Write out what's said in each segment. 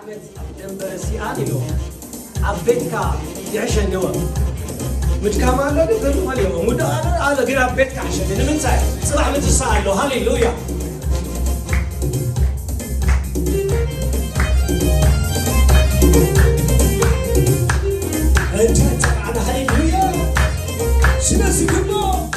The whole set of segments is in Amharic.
عمد دنبر سيانيو عبيتك يعشنوا متكامل له قالوا ما اليوم مد هذا غير عبيتك عشان من ساعه صباح من الساعه له هاليلويا انت على هاليلويا سناسي كله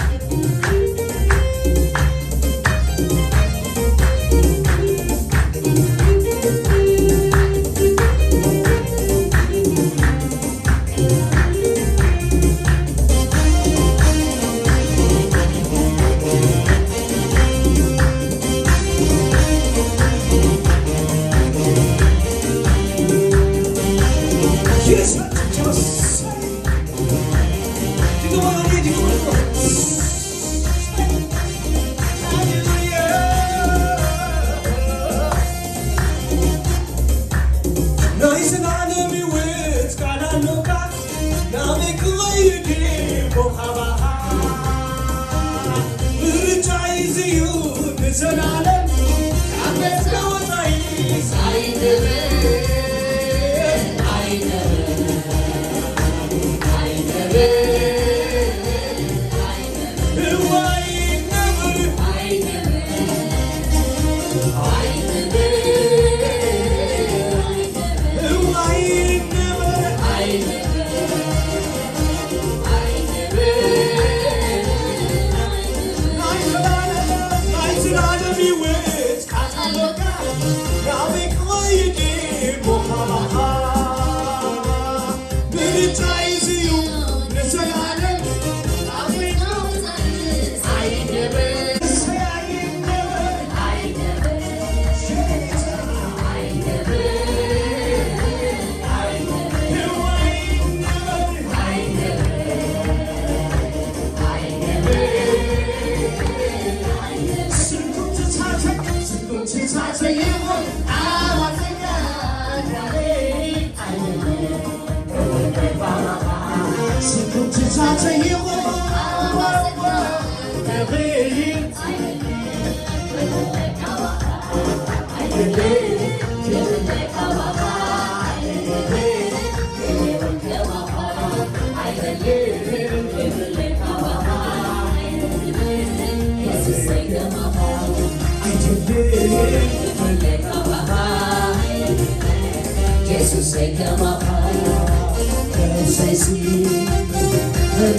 Jesus say come up high, say see,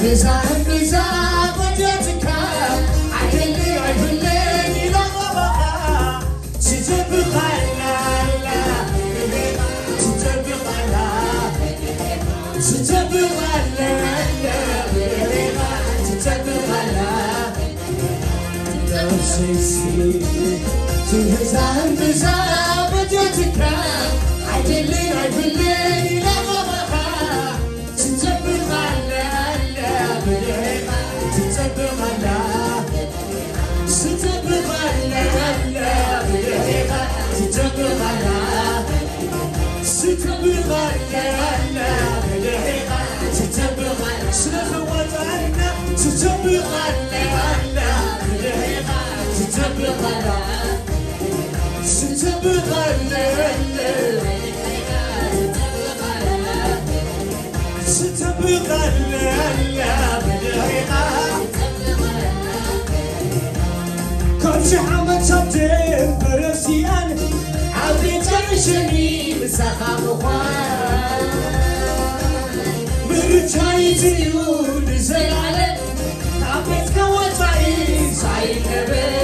Biza, but yet to come. I believe, you don't know about. She's a good she's a good she's a good she's a good don't say see, to his hand Biza, but yet to come. I believe, you don't know about. She's a good كل عام تصدق برسيان عبيت عشاني بسخام وخوان مرتاي زيون زيالة عبيت كواتعي سعيد نبي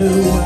I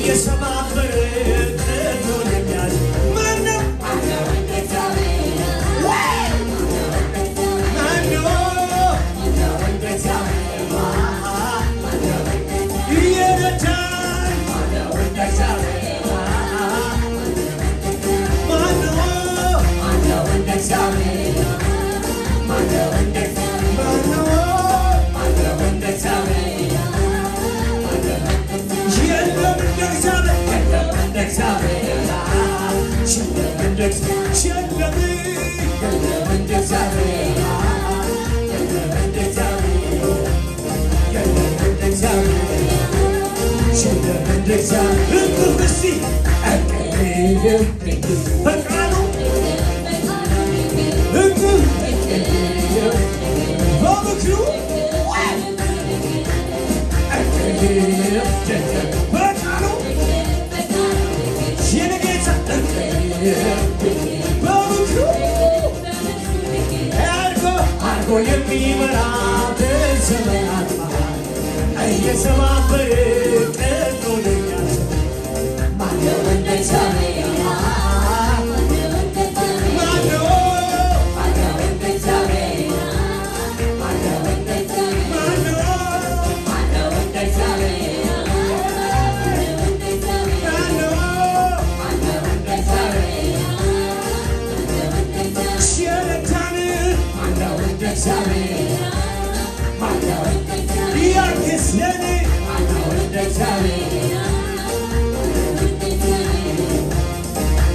እየሰባበረ ቀኖን የሚያዝ ማነው? የሚመራ በዘመናት መሃል እየሰባበረ ቀኖን የሚያዝ ማነው እንደ እግዚአብሔር?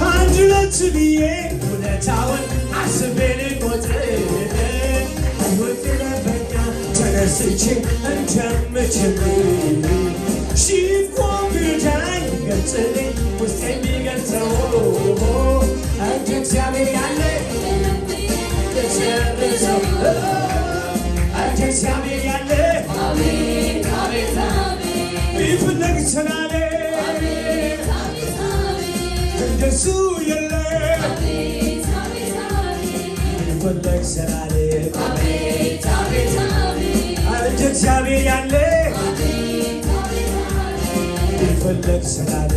አንድ ሁለት ብዬ ውለታውን አስቤ ልቆጥር ሕይወቴ ለበኛ ተነስቼ እንደምችል ሺህ እኮ ቢረዳኝ ገልጽልኝ ውስጥ የሚገልጸው እንደ እግዚአብሔር ያለ የጨረሰው እንደ እግዚአብሔር ያለ ቢፈለግ ስላለ እንደሱ የለ ቢፈለግ ስላለ እንደ እግዚአብሔር ያለ ቢፈለግ ስላለ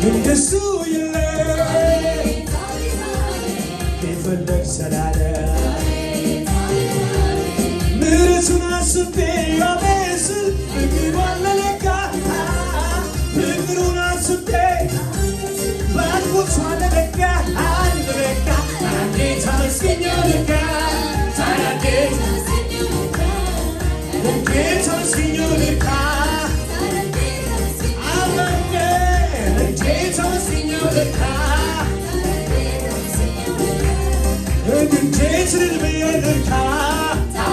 እንደሱ የለ ቢፈለግ ስላለ ምሕረቱን አስቤ አቤስል ፍቅሩን ለለካ ፍቅሩን አስቤ ባልቦቿ ለለካ አልበካ ታዲያ ተመስገኘው ልካ ታዲያ ተመስገኘው ልካ አመኔ ተመስገኘው ልካ እንዴት ልልብዬ ልካ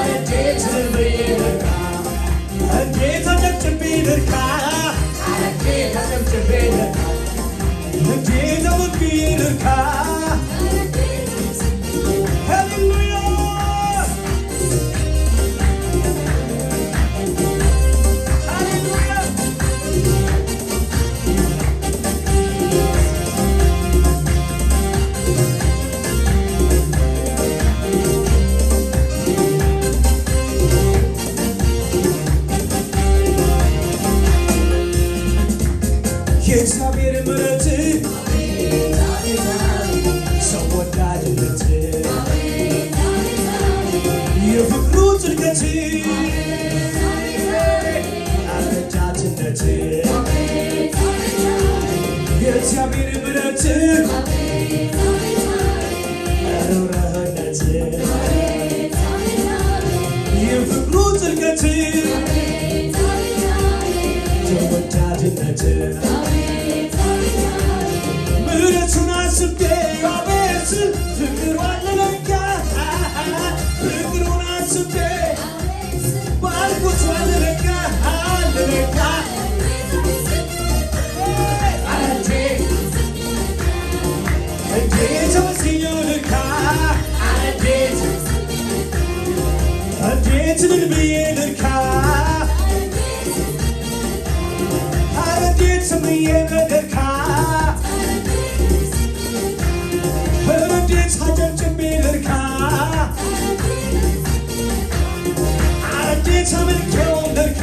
እንዴት ልልብዬ ልካ እንዴት አጨብጭቤ ልካ እንዴት አጨብጭቤ ልካ እንዴት አወድብዬ ልካ ሃሌሉያ ሃሌሉያ የእግዚአብሔር ምሕረት ሰው ወዳድነት የፍቅሩ ጥልቀት አረጃጅነት የእግዚአብሔር ምሕረት ርኅራኄነት የፍቅሩ ጥልቀት ተወዳጅነት ምሕረቱን አስቤ አቤት ፍቅሯን ለለካ ፍቅሩን አስቤ ባልቦቿን ለለካ ለለካ እንዴት ተመስገኘው ልካ እንዴት ልል ብዬ ልካ እንዴት ስምዬ ልካ እንዴት አጨብጭቤ ልካ እንዴት አመልኬው ልካ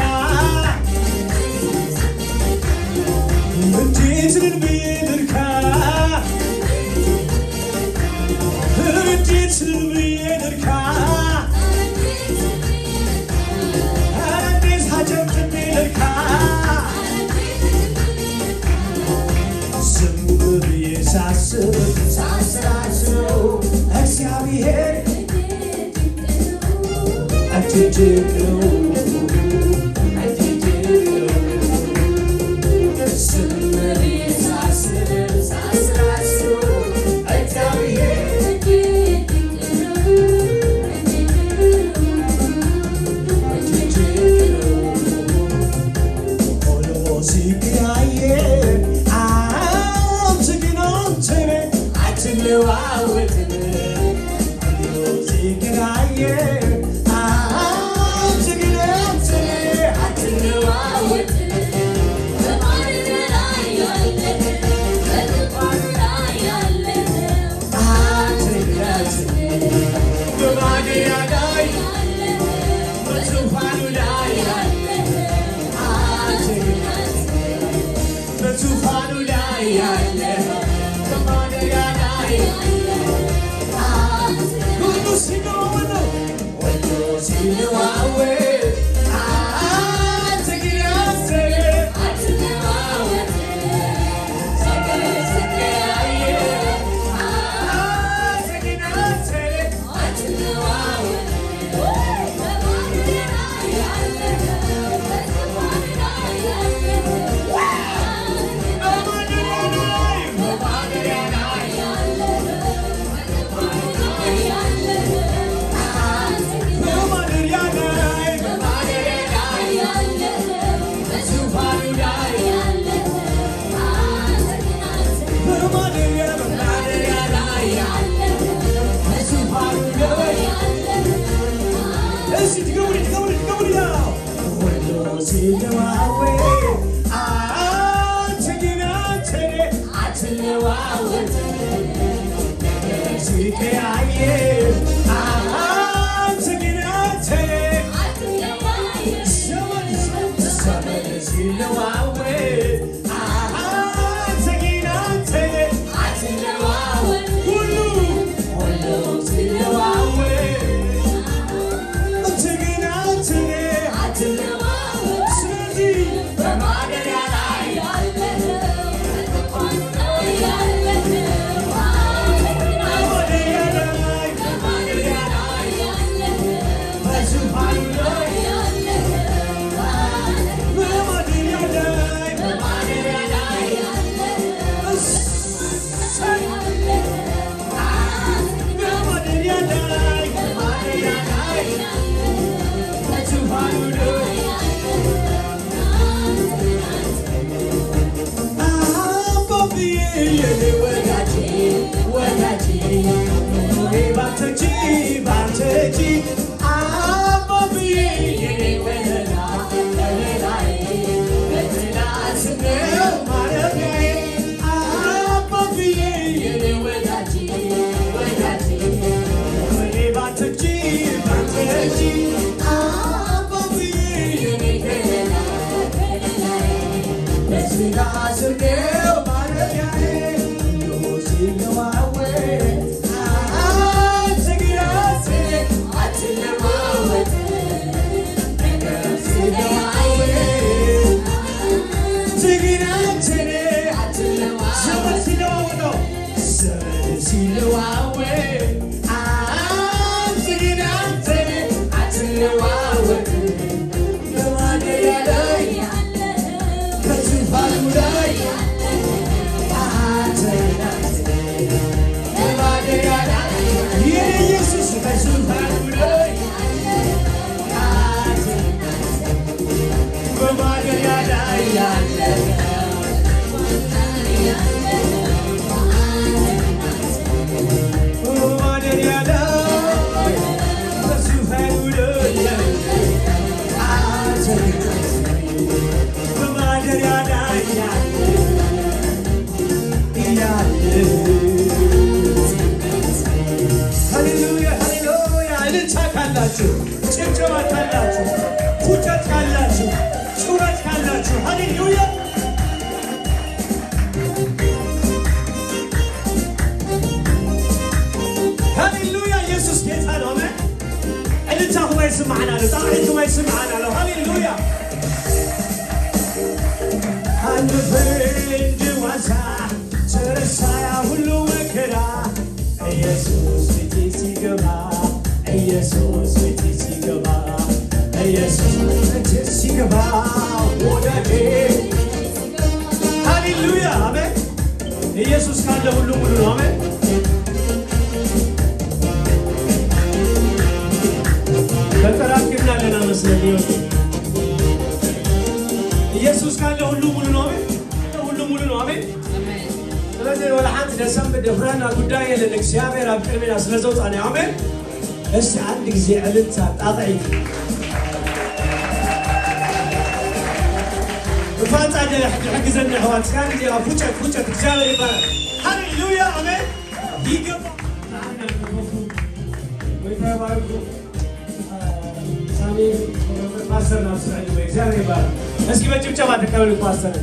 Jesus, sweetie, sigama. ኢየሱስ ሲገባ ወዳጄ ሃሌሉያ አሜን። ኢየሱስ ካለ ሁሉ ሙሉ ነው። አሜን። በተራክብና ለና መስለን ይወጥ ኢየሱስ ካለ ሁሉ ሙሉ ነው። አሜን። ሁሉ ሙሉ ነው። አሜን። ስለዚህ ወላ አንተ ደሰም ደፍራና ጉዳይ የለን እግዚአብሔር አብቅርቤና ስለዘውጣና አሜን። እስቲ አንድ ጊዜ ዕልልታ ጣጣይ ፋንታ حجزنا حوات كان دي فوچت እግዚአብሔር ይባላል። ሃሌሉያ አሜን። ይገባ ወይታባርኩ ሳሚ ፓስተር ነው። እግዚአብሔር ይባላል። እስኪ በጭብጨባ ተቀበሉ ፓስተር